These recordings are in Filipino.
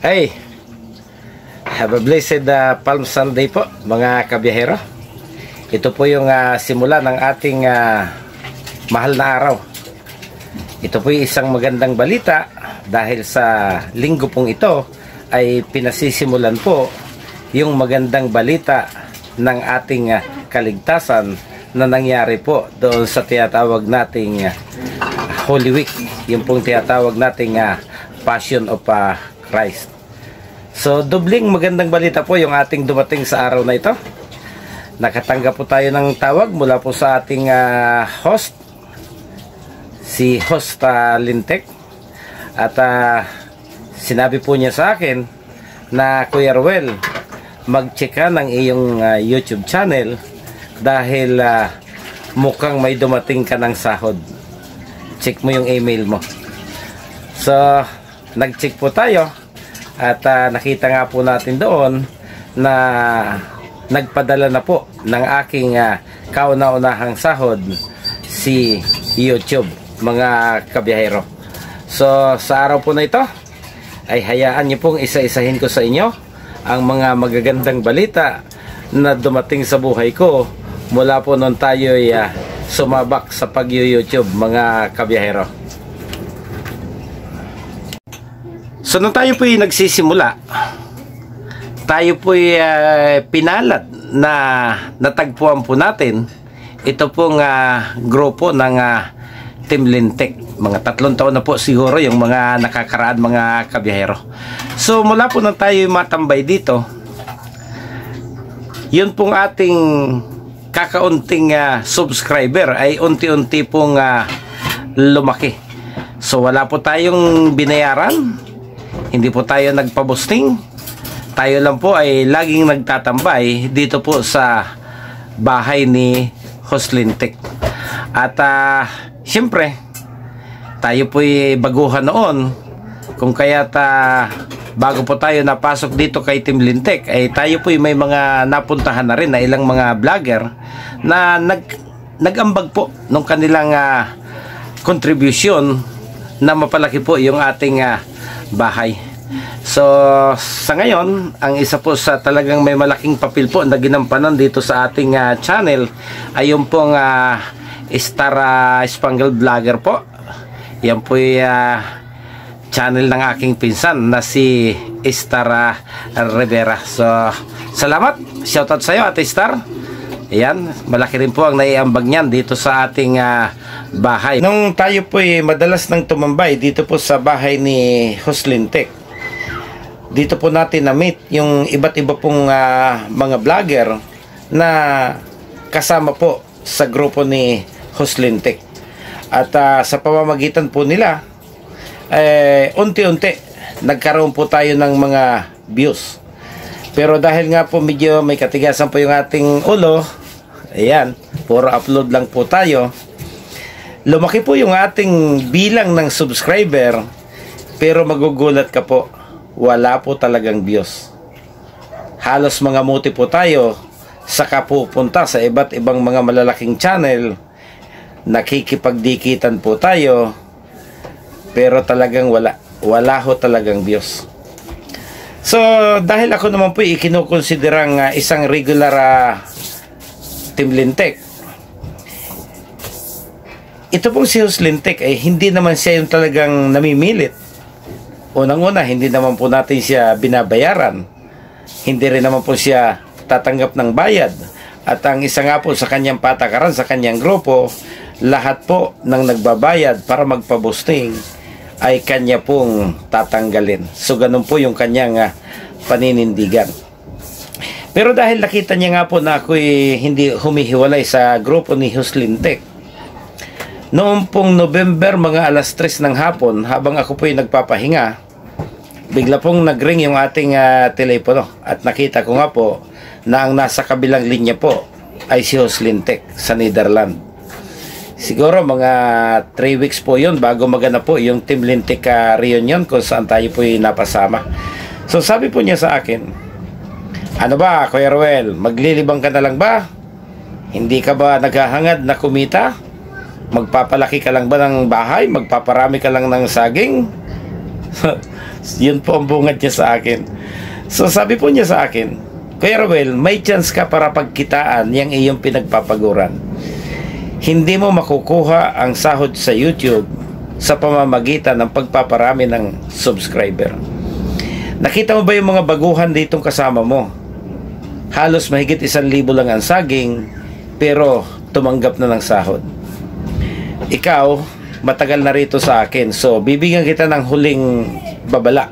Hey, have a blessed Palm Sunday po mga kabiyahero. Ito po yung simula ng ating mahal na araw. Ito po yung isang magandang balita dahil sa linggo pong ito ay pinasisimulan po yung magandang balita ng ating kaligtasan na nangyari po doon sa tinatawag nating Holy Week. Yung pong tinatawag nating Passion of Christ. So, dubling magandang balita po yung ating dumating sa araw na ito. Nakatanggap po tayo ng tawag mula po sa ating host, si Host Lintek. At sinabi po niya sa akin na, Kuya Ruel, mag-check ka ng iyong YouTube channel dahil mukhang may dumating ka ng sahod. Check mo yung email mo. So, nag-check po tayo. At nakita nga po natin doon na nagpadala na po ng aking kauna-unahang sahod si YouTube, mga kabiyahero. So, sa araw po na ito, ay hayaan niyo pong isa-isahin ko sa inyo ang mga magagandang balita na dumating sa buhay ko mula po noon tayo ay sumabak sa pag-YouTube, mga kabiyahero. So, nung tayo po'y nagsisimula, tayo po'y pinalad na natagpuan po natin ito pong grupo ng Team Lintek. Mga 3 taon na po siguro yung mga nakakaraan, mga kabiyahero. So, mula po nang tayo matambay dito, yun pong ating kakaunting subscriber ay unti-unti pong lumaki. So, wala po tayong binayaran. Hindi po tayo nagpabusting. Tayo lang po ay laging nagtatambay dito po sa bahay ni Host Lintek. At siyempre, tayo po'y baguhan noon. Kung kaya't bago po tayo napasok dito kay Team Lintek, ay tayo po'y may mga napuntahan na rin na ilang mga vlogger na nag-ambag po ng kanilang contribution na mapalaki po yung ating bahay. So, sa ngayon, ang isa po sa talagang may malaking papel po na ginampanan dito sa ating channel ay yung pong Star Spangled Vlogger po. Yan po yung channel ng aking pinsan na si Star Rivera. So, salamat. Shoutout sa iyo, Ate Star. Ayan, malaki rin po ang naiambag niyan dito sa ating bahay. Nung tayo po'y madalas nang tumambay dito po sa bahay ni Host Lintek, dito po natin na-meet yung iba't iba pong mga vlogger na kasama po sa grupo ni Host Lintek. At sa pamamagitan po nila, unti-unti nagkaroon po tayo ng mga views. Pero dahil nga po medyo may katigasan po yung ating ulo, ayan, puro upload lang po tayo, lumaki po yung ating bilang ng subscriber, pero magugulat ka po, wala po talagang views. Halos mga muti po tayo saka pupunta sa iba't ibang mga malalaking channel, nakikipagdikitan po tayo, pero talagang wala ho talagang views. So, dahil ako naman po ikinukonsiderang isang regular Team Lintek, ito pong si Host Lintek ay hindi naman siya yung talagang namimilit. Unang-una, hindi naman po natin siya binabayaran. Hindi rin naman po siya tatanggap ng bayad. At ang isa nga po sa kanyang patakaran, sa kanyang grupo, lahat po ng nagbabayad para magpabusting ay kanya pong tatanggalin. So, ganun po yung kanyang paninindigan. Pero dahil nakita niya nga po na ako'y hindi humihiwalay sa grupo ni Host Lintek, noong pong November, mga 3:00 ng hapon, habang ako po'y nagpapahinga, bigla pong nag-ring yung ating telepono. At nakita ko nga po na ang nasa kabilang linya po ay si Host Lintek sa Netherlands. Siguro mga 3 weeks po yun bago maganap po yung Team Lintek reunion kung saan tayo po'y napasama. So sabi po niya sa akin, ano ba, Kuya Ruel, maglilibang ka na lang ba? Hindi ka ba naghahangad na kumita? Magpapalaki ka lang ba ng bahay? Magpaparami ka lang ng saging? Yun po ang bungad niya sa akin. So sabi po niya sa akin, Kuya Ruel, may chance ka para pagkitaan yung iyong pinagpapaguran. Hindi mo makukuha ang sahod sa YouTube sa pamamagitan ng pagpaparami ng subscriber. Nakita mo ba yung mga baguhan ditong kasama mo? Halos mahigit 1,000 lang ang saging, pero tumanggap na ng sahod. Ikaw, matagal na rito sa akin, so bibigyan kita ng huling babala.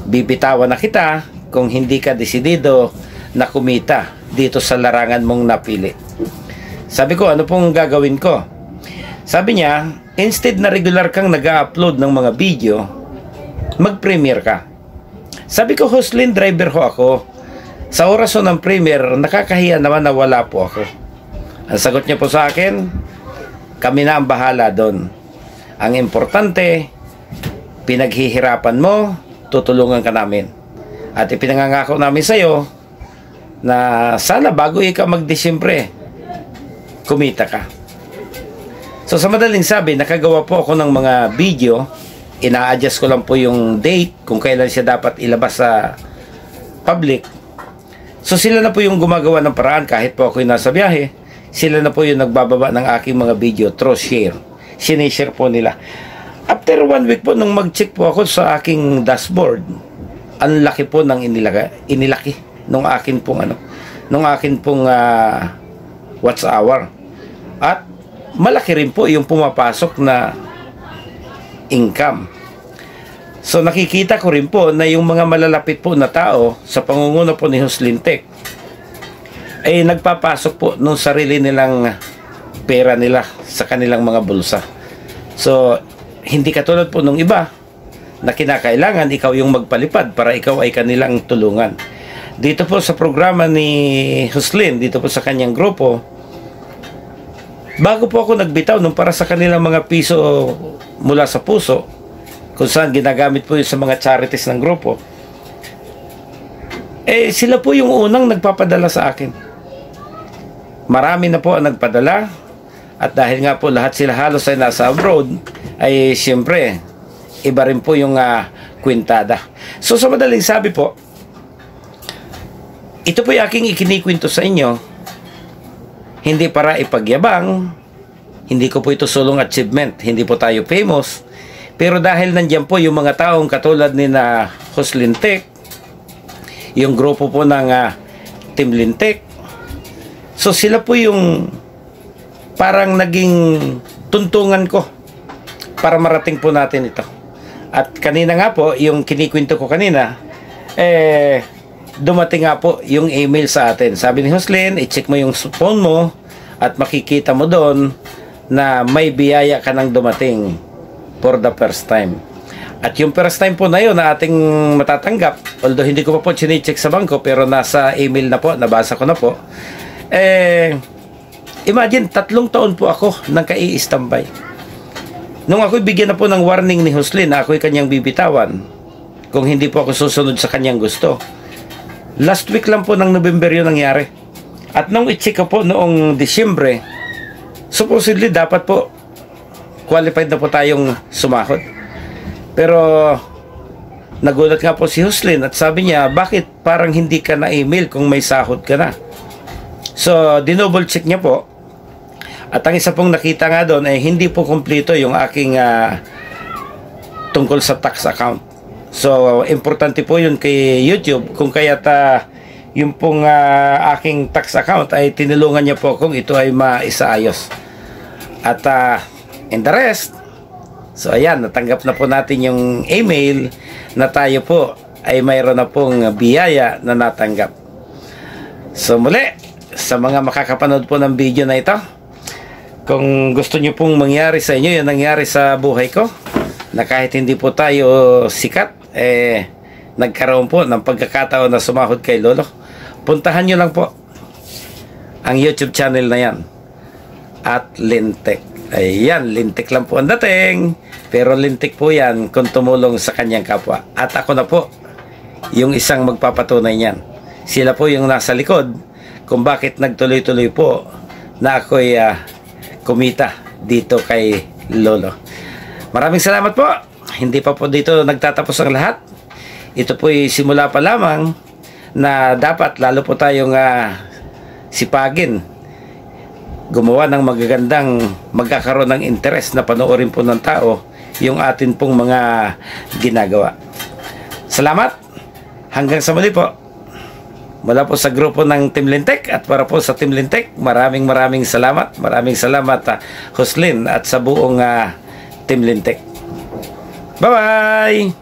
Bibitawan na kita kung hindi ka desidido na kumita dito sa larangan mong napili. Sabi ko, ano pong gagawin ko? Sabi niya, instead na regular kang nag-upload ng mga video, mag-premiere ka. Sabi ko, Jocelyn, driver ho ako. Sa oras ng premiere, nakakahiya naman na wala po ako. Ang sagot niya po sa akin, kami na ang bahala doon. Ang importante, pinaghihirapan mo, tutulungan ka namin. At ipinangangako namin sa iyo na sana bago ikaw mag-Disyembre, kumita ka. So sa madaling sabi, nakagawa po ako ng mga video. Ina-adjust ko lang po yung date kung kailan siya dapat ilabas sa public. So sila na po yung gumagawa ng paraan kahit po ako'y nasa biyahe. Sila na po yung nagbababa ng aking mga video through share. Sinishare po nila. After 1 week po nung mag-check po ako sa aking dashboard, ang laki po ng inilaki nung akin pong watch hour. At malaki rin po yung pumapasok na income. So nakikita ko rin po na yung mga malalapit po na tao sa pangunguna po ni Jocelyn Tech ay nagpapasok po nung sarili nilang pera nila sa kanilang mga bulsa. So hindi katulad po nung iba na kinakailangan ikaw yung magpalipad para ikaw ay kanilang tulungan. Dito po sa programa ni Jocelyn, dito po sa kanyang grupo, bago po ako nagbitaw nung para sa kanilang mga piso mula sa puso, kung saan ginagamit po yun sa mga charities ng grupo, sila po yung unang nagpapadala sa akin. Marami na po ang nagpadala, at dahil nga po lahat sila halos ay nasa abroad, ay siyempre iba rin po yung kwintada. So sa madaling sabi po, ito po yung aking ikinikwento sa inyo, hindi para ipagyabang, hindi ko po ito sulong achievement, hindi po tayo famous, pero dahil nandiyan po yung mga taong katulad ni na Jocelyn Tech, yung grupo po ng Team Lintek, so sila po yung parang naging tuntungan ko para marating po natin ito. At kanina nga po, yung kinikwento ko kanina, dumating nga po yung email sa atin. Sabi ni Jocelyn, i-check mo yung phone mo at makikita mo doon na may biyaya ka nang dumating for the first time. At yung first time po na yun na ating matatanggap, although hindi ko pa po chine-check sa bangko, pero nasa email na po, nabasa ko na po, imagine, 3 taon po ako nang kai-standby. Nung ako'y bigyan na po ng warning ni Jocelyn na ako'y kanyang bibitawan kung hindi po ako susunod sa kanyang gusto. Last week lang po ng November yun nangyari. At nung i-check ko po noong Disyembre, supposedly dapat po qualified na po tayong sumahod. Pero nagulat nga po si Jocelyn at sabi niya, bakit parang hindi ka na-email kung may sahod ka na? So dinouble check niya po. At ang isa pong nakita nga doon ay hindi po kumpleto yung aking tungkol sa tax account. So importante po yun kay YouTube, kung kaya't yung pong aking tax account ay tinulungan niya po kung ito ay maisaayos. At in the rest, so ayan, natanggap na po natin yung email na tayo po ay mayroon na pong biyaya na natanggap. So muli, sa mga makakapanood po ng video na ito, kung gusto nyo pong mangyari sa inyo yung nangyari sa buhay ko, na kahit hindi po tayo sikat, nagkaroon po ng pagkakataon na sumahod kay Lolo, puntahan nyo lang po ang YouTube channel na yan at Lintek. Ayan, Lintek lang po ang dating, pero Lintek po yan kung tumulong sa kanyang kapwa. At ako na po yung isang magpapatunay niyan. Sila po yung nasa likod kung bakit nagtuloy-tuloy po na ako'y kumita dito kay Lolo. Maraming salamat po. hindi pa po dito nagtatapos ang lahat. Ito po'y simula pa lamang na dapat lalo po tayong sipagin gumawa ng magagandang magkakaroon ng interes na panoorin po ng tao yung atin pong mga ginagawa. Salamat. Hanggang sa muli po. Mula po sa grupo ng Team Lintek at para po sa Team Lintek, maraming salamat. Maraming salamat Jocelyn at sa buong Team Lintek. Bye-bye!